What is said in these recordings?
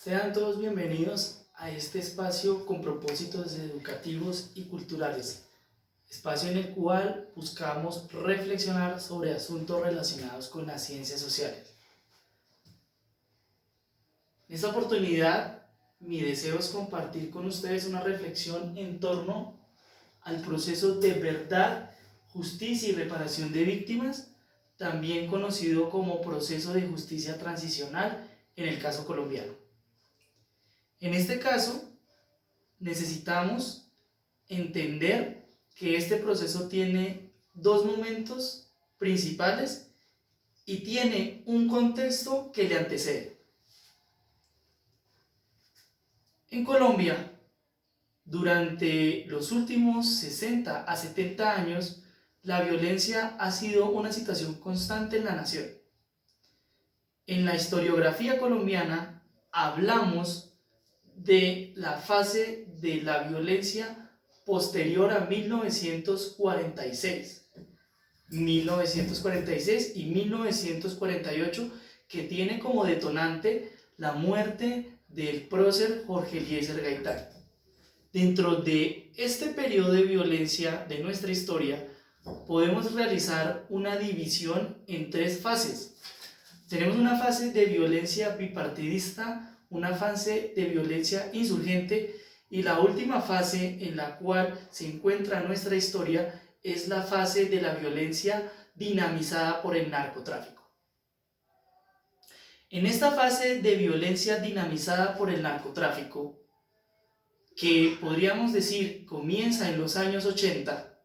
Sean todos bienvenidos a este espacio con propósitos educativos y culturales, espacio en el cual buscamos reflexionar sobre asuntos relacionados con las ciencias sociales. En esta oportunidad, mi deseo es compartir con ustedes una reflexión en torno al proceso de verdad, justicia y reparación de víctimas, también conocido como proceso de justicia transicional en el caso colombiano. En este caso, necesitamos entender que este proceso tiene dos momentos principales y tiene un contexto que le antecede. En Colombia, durante los últimos 60 a 70 años, la violencia ha sido una situación constante en la nación. En la historiografía colombiana hablamos de la fase de la violencia posterior a 1946 y 1948, que tiene como detonante la muerte del prócer Jorge Eliezer Gaitán. Dentro de este periodo de violencia de nuestra historia, podemos realizar una división en tres fases. Tenemos una fase de violencia bipartidista, una fase de violencia insurgente y la última fase en la cual se encuentra nuestra historia es la fase de la violencia dinamizada por el narcotráfico. En esta fase de violencia dinamizada por el narcotráfico, que podríamos decir comienza en los años 80,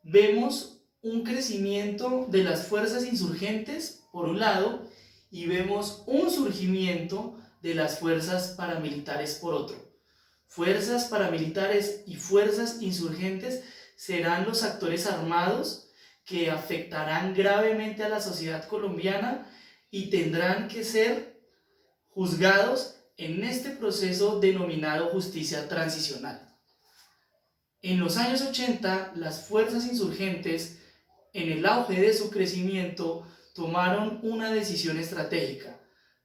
vemos un crecimiento de las fuerzas insurgentes por un lado y vemos un surgimiento de las fuerzas paramilitares por otro. Fuerzas paramilitares y fuerzas insurgentes serán los actores armados que afectarán gravemente a la sociedad colombiana y tendrán que ser juzgados en este proceso denominado justicia transicional. En los años 80, las fuerzas insurgentes, en el auge de su crecimiento, tomaron una decisión estratégica.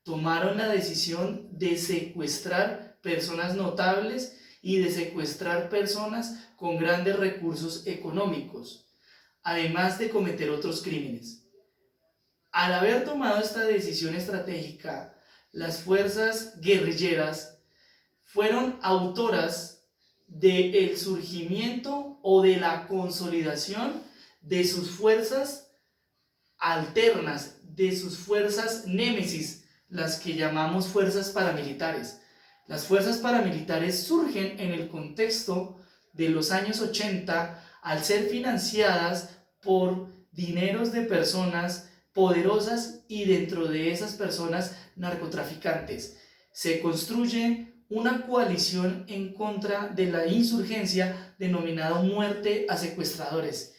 Tomaron la decisión de secuestrar personas notables y de secuestrar personas con grandes recursos económicos, además de cometer otros crímenes. Al haber tomado esta decisión estratégica, las fuerzas guerrilleras fueron autoras del surgimiento o de la consolidación de sus fuerzas alternas, de sus fuerzas némesis, las que llamamos fuerzas paramilitares. Las fuerzas paramilitares surgen en el contexto de los años 80 al ser financiadas por dineros de personas poderosas y dentro de esas personas narcotraficantes. Se construye una coalición en contra de la insurgencia denominada Muerte a Secuestradores.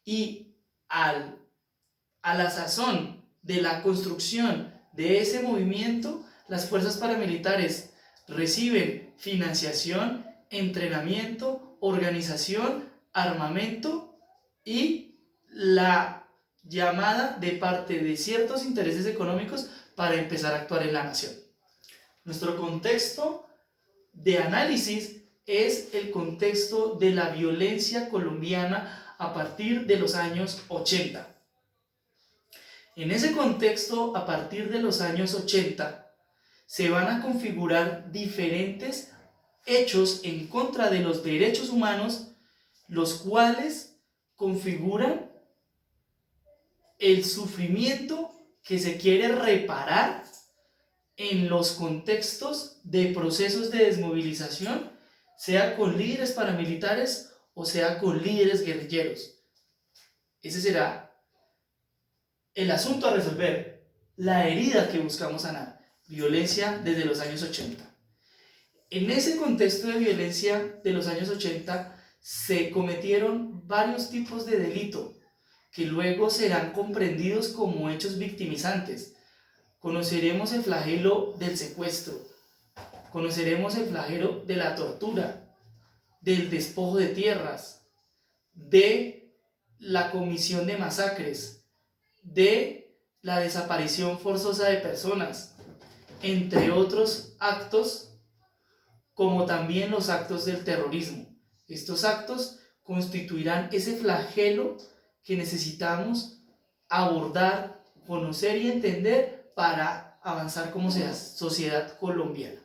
Y a la sazón de la construcción de ese movimiento, las fuerzas paramilitares reciben financiación, entrenamiento, organización, armamento y la llamada de parte de ciertos intereses económicos para empezar a actuar en la nación. Nuestro contexto de análisis es el contexto de la violencia colombiana a partir de los años 80. En ese contexto, a partir de los años 80, se van a configurar diferentes hechos en contra de los derechos humanos, los cuales configuran el sufrimiento que se quiere reparar en los contextos de procesos de desmovilización, sea con líderes paramilitares o sea con líderes guerrilleros. Ese será el asunto a resolver, la herida que buscamos sanar, violencia desde los años 80. En ese contexto de violencia de los años 80 se cometieron varios tipos de delito que luego serán comprendidos como hechos victimizantes. Conoceremos el flagelo del secuestro, conoceremos el flagelo de la tortura, del despojo de tierras, de la comisión de masacres, de la desaparición forzosa de personas. entre otros actos, como también los actos del terrorismo. Estos actos constituirán ese flagelo que necesitamos abordar, conocer y entender para avanzar como sociedad colombiana.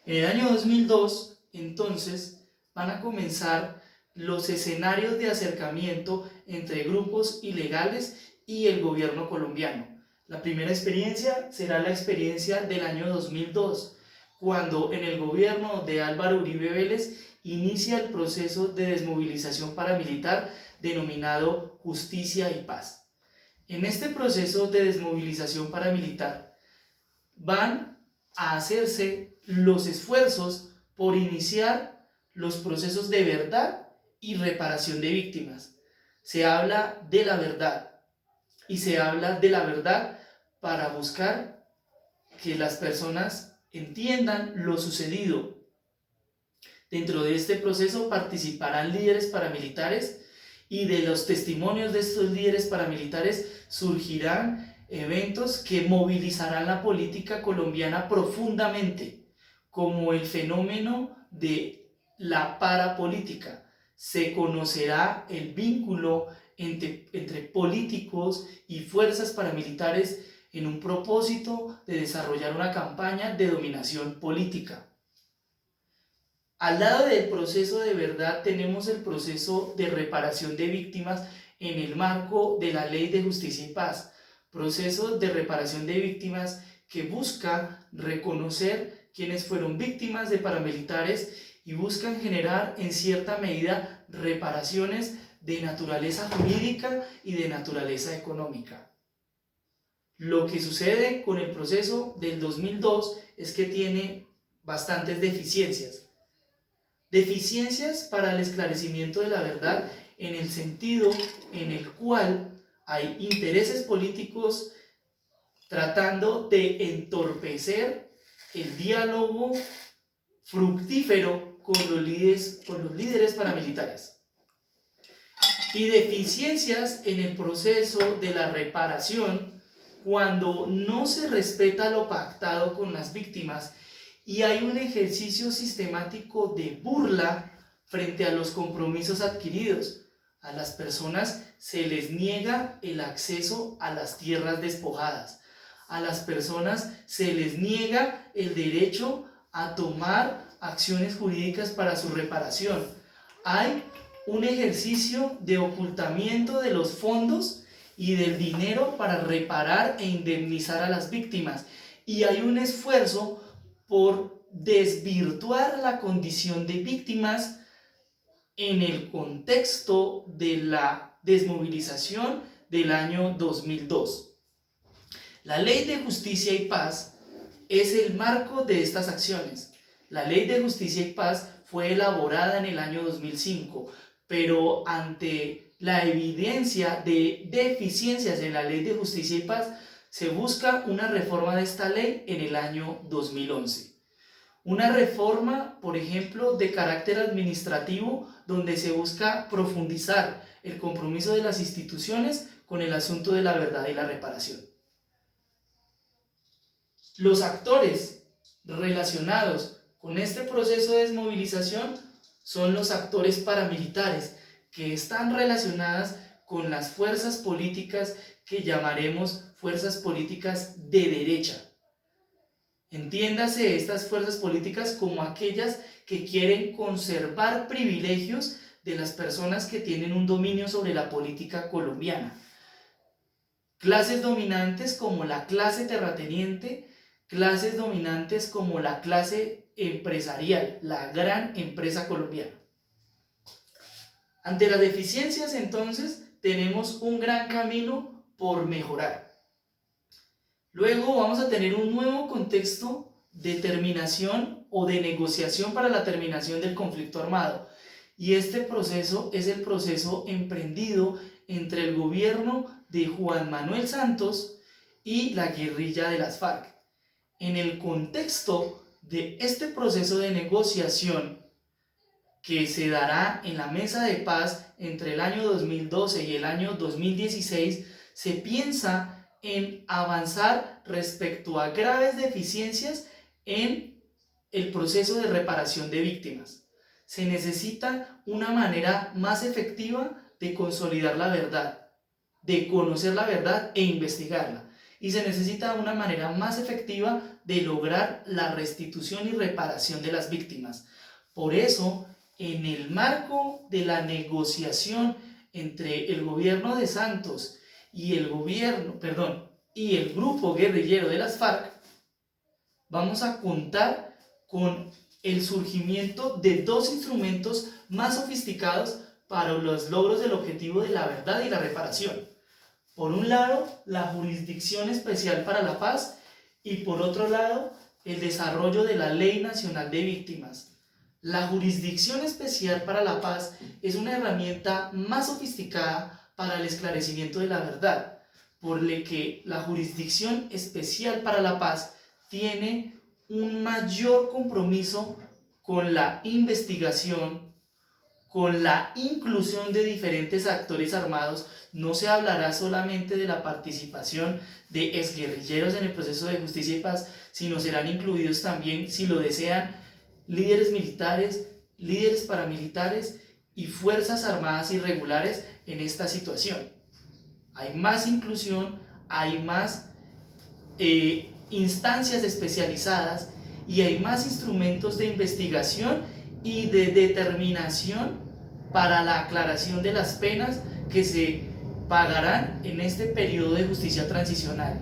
En el año 2002, entonces, van a comenzar los escenarios de acercamiento entre grupos ilegales y el gobierno colombiano. La primera experiencia será la experiencia del año 2002, cuando en el gobierno de Álvaro Uribe Vélez inicia el proceso de desmovilización paramilitar denominado Justicia y Paz. En este proceso de desmovilización paramilitar van a hacerse los esfuerzos por iniciar los procesos de verdad y reparación de víctimas. Se habla de la verdad y se habla de la verdad para buscar que las personas entiendan lo sucedido. Dentro de este proceso participarán líderes paramilitares y de los testimonios de estos líderes paramilitares surgirán eventos que movilizarán la política colombiana profundamente, como el fenómeno de la parapolítica. Se conocerá el vínculo entre políticos y fuerzas paramilitares en un propósito de desarrollar una campaña de dominación política. Al lado del proceso de verdad tenemos el proceso de reparación de víctimas en el marco de la Ley de Justicia y Paz. Proceso de reparación de víctimas que busca reconocer quienes fueron víctimas de paramilitares y buscan generar en cierta medida reparaciones de naturaleza jurídica y de naturaleza económica. Lo que sucede con el proceso del 2002 es que tiene bastantes deficiencias. Deficiencias para el esclarecimiento de la verdad en el sentido en el cual hay intereses políticos tratando de entorpecer el diálogo fructífero con los líderes paramilitares. Y deficiencias en el proceso de la reparación cuando no se respeta lo pactado con las víctimas y hay un ejercicio sistemático de burla frente a los compromisos adquiridos. A las personas se les niega el acceso a las tierras despojadas. A las personas se les niega el derecho a tomar acciones jurídicas para su reparación. Hay un ejercicio de ocultamiento de los fondos y del dinero para reparar e indemnizar a las víctimas. Y hay un esfuerzo por desvirtuar la condición de víctimas en el contexto de la desmovilización del año 2002. La Ley de Justicia y Paz es el marco de estas acciones. La Ley de Justicia y Paz fue elaborada en el año 2005, pero ante la evidencia de deficiencias en la Ley de Justicia y Paz, se busca una reforma de esta ley en el año 2011. Una reforma, por ejemplo, de carácter administrativo, donde se busca profundizar el compromiso de las instituciones con el asunto de la verdad y la reparación. Los actores relacionados con este proceso de desmovilización son los actores paramilitares, que están relacionadas con las fuerzas políticas que llamaremos fuerzas políticas de derecha. Entiéndase estas fuerzas políticas como aquellas que quieren conservar privilegios de las personas que tienen un dominio sobre la política colombiana. Clases dominantes como la clase terrateniente, clases dominantes como la clase empresarial, la gran empresa colombiana. Ante las deficiencias, entonces, tenemos un gran camino por mejorar. Luego vamos a tener un nuevo contexto de terminación o de negociación para la terminación del conflicto armado. Y este proceso es el proceso emprendido entre el gobierno de Juan Manuel Santos y la guerrilla de las FARC. En el contexto de este proceso de negociación que se dará en la mesa de paz entre el año 2012 y el año 2016, se piensa en avanzar respecto a graves deficiencias en el proceso de reparación de víctimas. Se necesita una manera más efectiva de consolidar la verdad, de conocer la verdad e investigarla. Y se necesita una manera más efectiva de lograr la restitución y reparación de las víctimas. Por eso, en el marco de la negociación entre el gobierno de Santos y el grupo guerrillero de las FARC, vamos a contar con el surgimiento de dos instrumentos más sofisticados para los logros del objetivo de la verdad y la reparación. Por un lado, la Jurisdicción Especial para la Paz y por otro lado, el desarrollo de la Ley Nacional de Víctimas. La Jurisdicción Especial para la Paz es una herramienta más sofisticada para el esclarecimiento de la verdad, por lo que la Jurisdicción Especial para la Paz tiene un mayor compromiso con la investigación, con la inclusión de diferentes actores armados. No se hablará solamente de la participación de exguerrilleros en el proceso de justicia y paz, sino serán incluidos también, si lo desean, líderes militares, líderes paramilitares y fuerzas armadas irregulares en esta situación. Hay más inclusión, hay más instancias especializadas y hay más instrumentos de investigación y de determinación para la aclaración de las penas que se pagarán en este periodo de justicia transicional.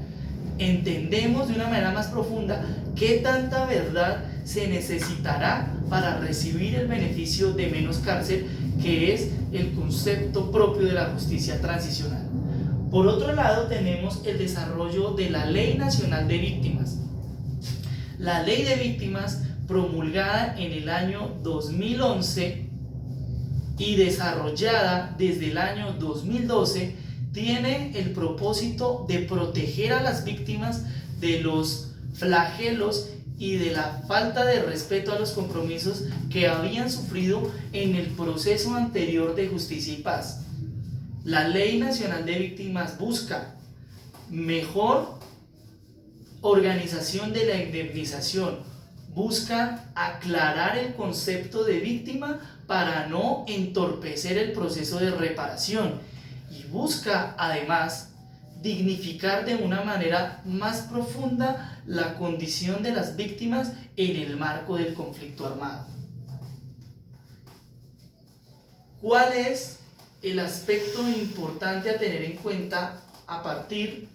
Entendemos de una manera más profunda qué tanta verdad se necesitará para recibir el beneficio de menos cárcel, que es el concepto propio de la justicia transicional. Por otro lado, tenemos el desarrollo de la Ley Nacional de Víctimas. La Ley de Víctimas, promulgada en el año 2011 y desarrollada desde el año 2012, tiene el propósito de proteger a las víctimas de los flagelos y de la falta de respeto a los compromisos que habían sufrido en el proceso anterior de justicia y paz. La Ley Nacional de Víctimas busca mejor organización de la indemnización, busca aclarar el concepto de víctima para no entorpecer el proceso de reparación y busca además dignificar de una manera más profunda la condición de las víctimas en el marco del conflicto armado. ¿Cuál es el aspecto importante a tener en cuenta a partir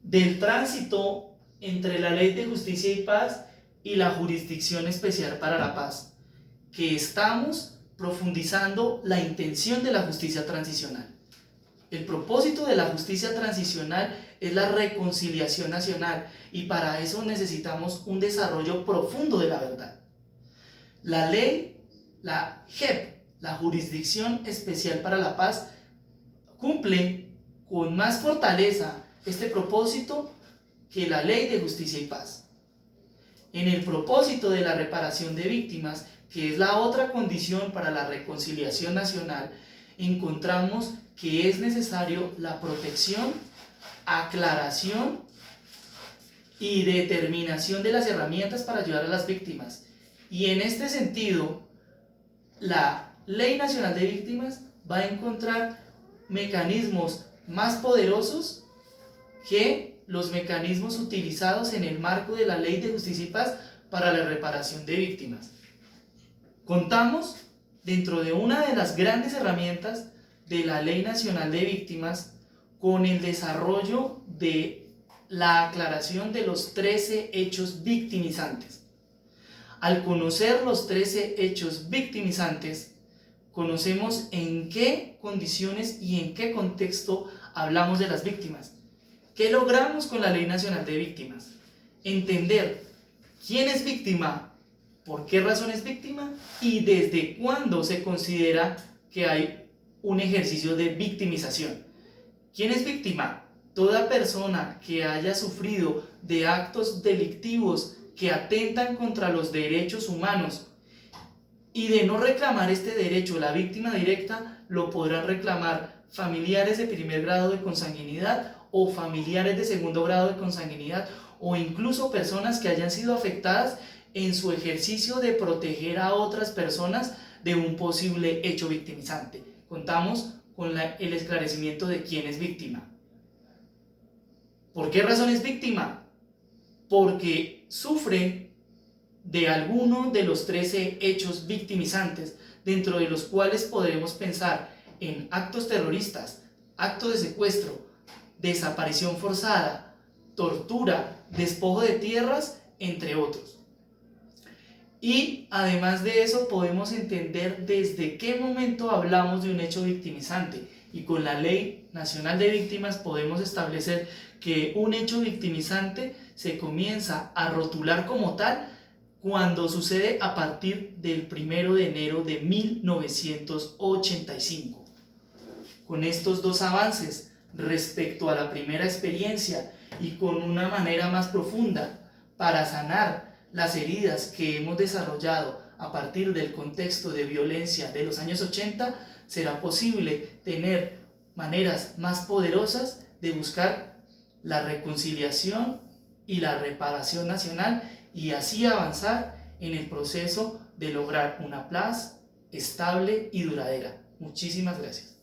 del tránsito entre la Ley de Justicia y Paz y la Jurisdicción Especial para la Paz? Que estamos profundizando la intención de la justicia transicional. El propósito de la justicia transicional es la reconciliación nacional y para eso necesitamos un desarrollo profundo de la verdad. La ley, la JEP, la Jurisdicción Especial para la Paz, cumple con más fortaleza este propósito que la Ley de Justicia y Paz. En el propósito de la reparación de víctimas, que es la otra condición para la reconciliación nacional, encontramos que es necesario la protección, aclaración y determinación de las herramientas para ayudar a las víctimas. Y en este sentido, la Ley Nacional de Víctimas va a encontrar mecanismos más poderosos que los mecanismos utilizados en el marco de la Ley de Justicia y Paz para la reparación de víctimas. Contamos dentro de una de las grandes herramientas de la Ley Nacional de Víctimas con el desarrollo de la aclaración de los 13 hechos victimizantes. Al conocer los 13 hechos victimizantes, conocemos en qué condiciones y en qué contexto hablamos de las víctimas. ¿Qué logramos con la Ley Nacional de Víctimas? Entender quién es víctima, por qué razón es víctima y desde cuándo se considera que hay un ejercicio de victimización. ¿Quién es víctima? Toda persona que haya sufrido de actos delictivos que atentan contra los derechos humanos y de no reclamar este derecho, la víctima directa lo podrán reclamar familiares de primer grado de consanguinidad o familiares de segundo grado de consanguinidad o incluso personas que hayan sido afectadas en su ejercicio de proteger a otras personas de un posible hecho victimizante. Contamos con el esclarecimiento de quién es víctima. ¿Por qué razón es víctima? Porque sufre de alguno de los 13 hechos victimizantes, dentro de los cuales podremos pensar en actos terroristas, actos de secuestro, desaparición forzada, tortura, despojo de tierras, entre otros. Y además de eso podemos entender desde qué momento hablamos de un hecho victimizante, y con la Ley Nacional de Víctimas podemos establecer que un hecho victimizante se comienza a rotular como tal cuando sucede a partir del 1 de enero de 1985. Con estos dos avances respecto a la primera experiencia y con una manera más profunda para sanar las heridas que hemos desarrollado a partir del contexto de violencia de los años 80, será posible tener maneras más poderosas de buscar la reconciliación y la reparación nacional y así avanzar en el proceso de lograr una paz estable y duradera. Muchísimas gracias.